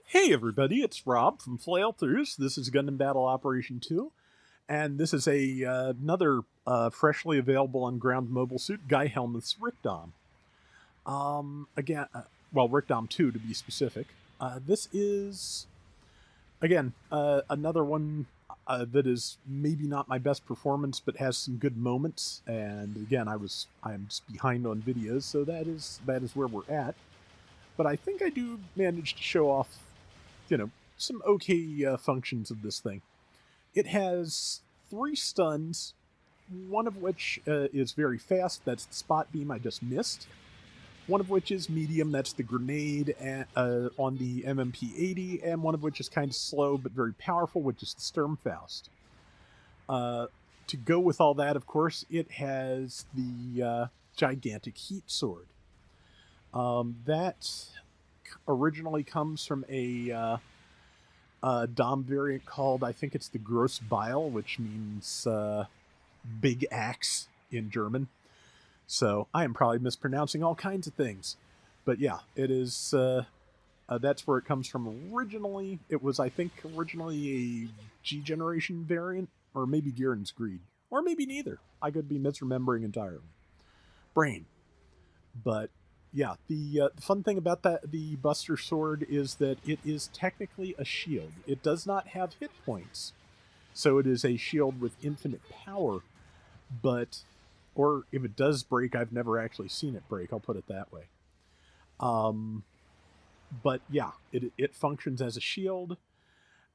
Hey everybody, it's Rob from Flailthroughs. This is Gundam Battle Operation 2, and this is another freshly available on ground mobile suit, Guy Helmuth's Rickdom. Well, Rickdom 2 to be specific. This is, again, another one that is maybe not my best performance, but has some good moments. And again, I am just behind on videos, so that is where we're at. But I think I do manage to show off some okay functions of this thing. It has 3 stuns, one of which is very fast, that's the spot beam I just missed. One of which is medium, that's the grenade on the MMP-80, and one of which is kind of slow but very powerful, which is the Sturmfaust. To go with all that, of course, it has the gigantic heat sword. That originally comes from a Dom variant called, I think it's the Gross Beil, which means big axe in German. So I am probably mispronouncing all kinds of things. But yeah, it is, that's where it comes from originally. It was, I think, originally a G generation variant, or maybe Gihren's Greed, or maybe neither. I could be misremembering entirely. Brain. But yeah, the fun thing about the Buster Sword is that it is technically a shield. It does not have hit points, so it is a shield with infinite power. But, or if it does break, I've never actually seen it break. I'll put it that way. But yeah, it functions as a shield,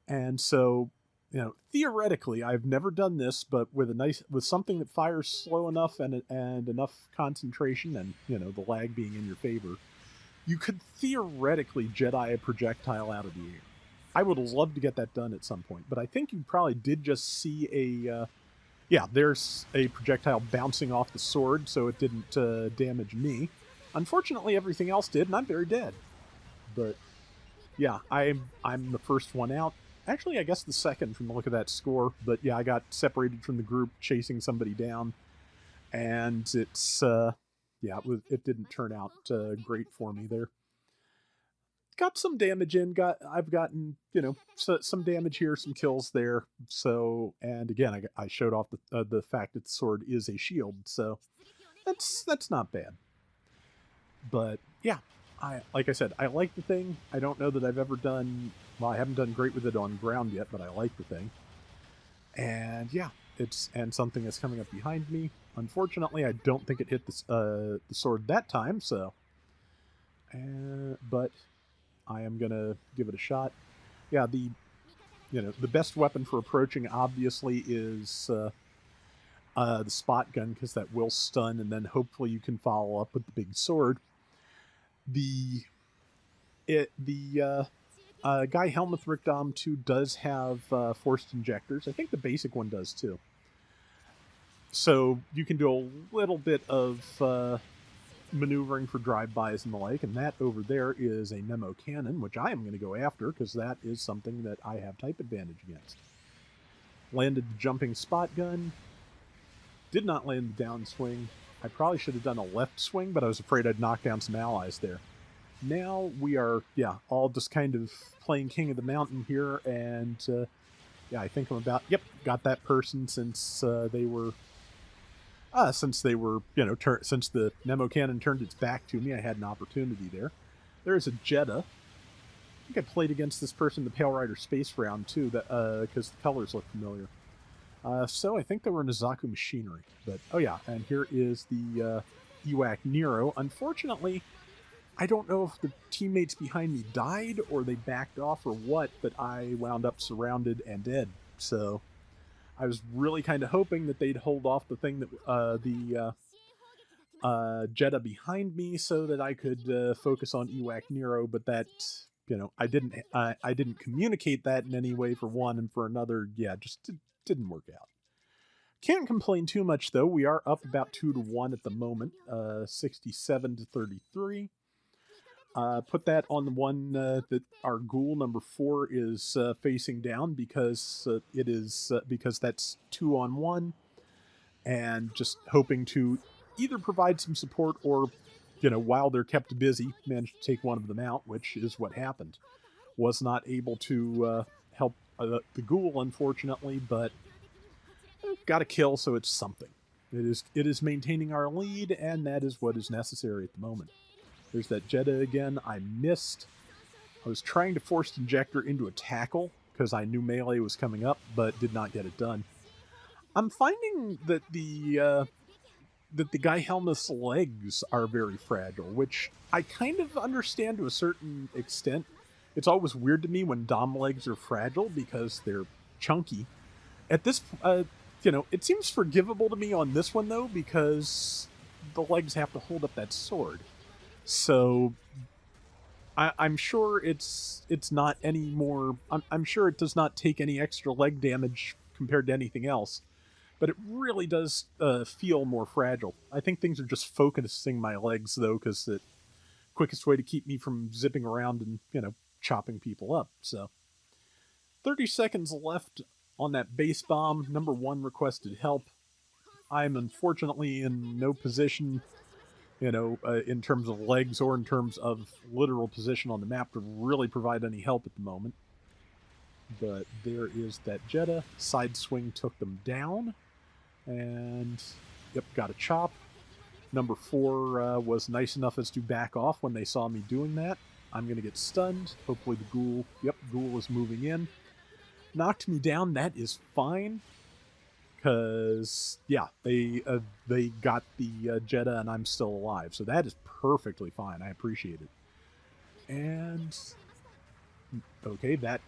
and so theoretically, I've never done this, but with something that fires slow enough and enough concentration, and the lag being in your favor, you could theoretically Jedi a projectile out of the air. I would love to get that done at some point, but I think you probably did just see there's a projectile bouncing off the sword, so it didn't damage me. Unfortunately, everything else did, and I'm very dead. But yeah, I'm the first one out. Actually, I guess the second from the look of that score. But yeah, I got separated from the group chasing somebody down, and it didn't turn out great for me there. Got some damage in. I've gotten some damage here, some kills there. So, and again, I showed off the fact that the sword is a shield. So that's not bad. But yeah, like I said, I like the thing. I don't know that I've ever done. Well, I haven't done great with it on ground yet, but I like the thing. And yeah, and something that's coming up behind me. Unfortunately, I don't think it hit the sword that time. So, but I am gonna give it a shot. Yeah, the best weapon for approaching obviously is the spot gun, because that will stun, and then hopefully you can follow up with the big sword. Guy Helmuth Rickdom 2 does have forced injectors. I think the basic one does too. So you can do a little bit of maneuvering for drive-bys and the like, and that over there is a Nemo cannon, which I am going to go after because that is something that I have type advantage against. Landed the jumping spot gun. Did not land the downswing. I probably should have done a left swing, but I was afraid I'd knock down some allies there. Now we are, all just kind of playing King of the Mountain here, and I think I'm about, got that person since they were, since the Nemo cannon turned its back to me, I had an opportunity there. There's a Jeddah. I think I played against this person, the Pale Rider Space Round, too, because the colors look familiar. So I think they were in Zaku Machinery. But, oh yeah, and here is the Ewak Nero. Unfortunately, I don't know if the teammates behind me died or they backed off or what, but I wound up surrounded and dead. So I was really kind of hoping that they'd hold off the thing that the Jeddah behind me so that I could focus on Ewak Nero, but that I didn't communicate that in any way, for one, and for another, just didn't work out. Can't complain too much though. We are up about 2-1 at the moment, 67 to 33. Put that on the one that our ghoul number 4 is facing down, because because that's 2-on-1, and just hoping to either provide some support or, while they're kept busy, manage to take one of them out, which is what happened. Was not able to help the ghoul, unfortunately, but got a kill, so it's something. It is maintaining our lead, and that is what is necessary at the moment. There's that Jetta again. I missed. I was trying to force Injector into a tackle because I knew melee was coming up, but did not get it done. I'm finding that the guy Helmuth's legs are very fragile, which I kind of understand to a certain extent. It's always weird to me when Dom legs are fragile because they're chunky. At this, it seems forgivable to me on this one, though, because the legs have to hold up that sword. So I'm sure it's not any more... I'm sure it does not take any extra leg damage compared to anything else. But it really does feel more fragile. I think things are just focusing my legs, though, because the quickest way to keep me from zipping around and, chopping people up. So 30 seconds left on that base bomb. Number 1 requested help. I'm unfortunately in no position, in terms of legs or in terms of literal position on the map to really provide any help at the moment. But there is that Jetta. Side swing took them down. And, yep, got a chop. Number 4 was nice enough as to back off when they saw me doing that. I'm going to get stunned. Hopefully the ghoul... Yep, ghoul is moving in. Knocked me down. That is fine. Because, yeah, they got the Jetta and I'm still alive. So that is perfectly fine. I appreciate it. And... Okay, that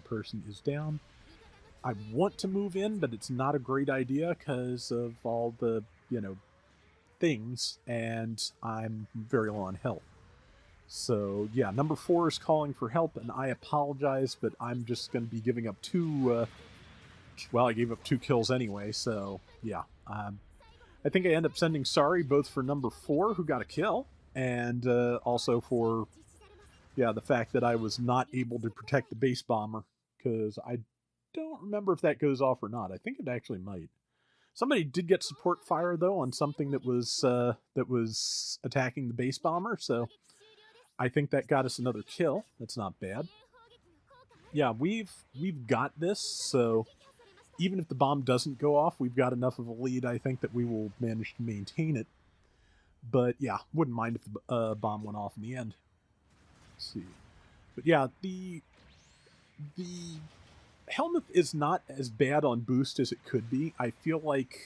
person is down. I want to move in, but it's not a great idea because of all the, things, and I'm very low on health. So, yeah, number 4 is calling for help, and I apologize, but I'm just going to be giving up 2, I gave up 2 kills anyway, so, yeah. I think I end up sending sorry both for number 4, who got a kill, and also for, the fact that I was not able to protect the base bomber, because I don't remember if that goes off or not. I think it actually might. Somebody did get support fire, though, on something that was attacking the base bomber, so I think that got us another kill. That's not bad. Yeah, we've got this, so even if the bomb doesn't go off, we've got enough of a lead, I think, that we will manage to maintain it. But, yeah, wouldn't mind if the bomb went off in the end. Let's see. But, yeah, the Helmuth is not as bad on boost as it could be. I feel like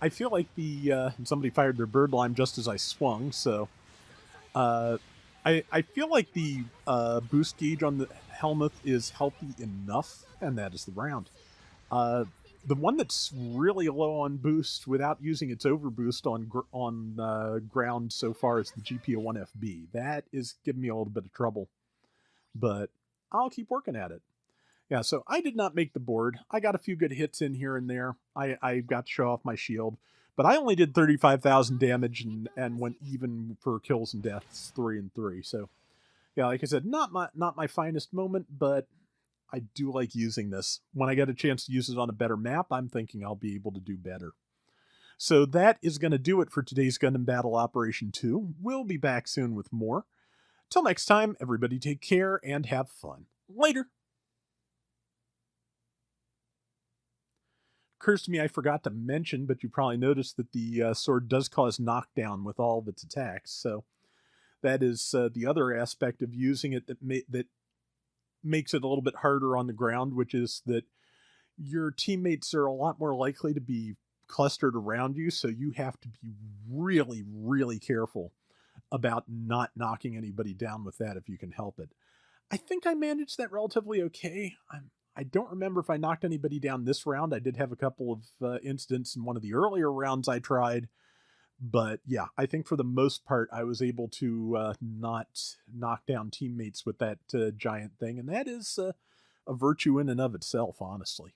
the somebody fired their bird lime just as I swung, so I feel like the boost gauge on the Helmuth is healthy enough, and that is the round. The one that's really low on boost without using its overboost on ground so far is the GP01FB. That is giving me a little bit of trouble, but I'll keep working at it. Yeah, so I did not make the board. I got a few good hits in here and there. I got to show off my shield. But I only did 35,000 damage and went even for kills and deaths, 3 and 3. So, yeah, like I said, not my finest moment, but I do like using this. When I get a chance to use it on a better map, I'm thinking I'll be able to do better. So that is going to do it for today's Gundam Battle Operation 2. We'll be back soon with more. Till next time, everybody take care and have fun. Later! Occurs to me I forgot to mention, but you probably noticed that the sword does cause knockdown with all of its attacks. So that is the other aspect of using it that makes it a little bit harder on the ground, which is that your teammates are a lot more likely to be clustered around you, so you have to be really, really careful about not knocking anybody down with that if you can help it. I think I managed that relatively okay. I don't remember if I knocked anybody down this round. I did have a couple of incidents in one of the earlier rounds I tried. But yeah, I think for the most part, I was able to not knock down teammates with that giant thing. And that is a virtue in and of itself, honestly.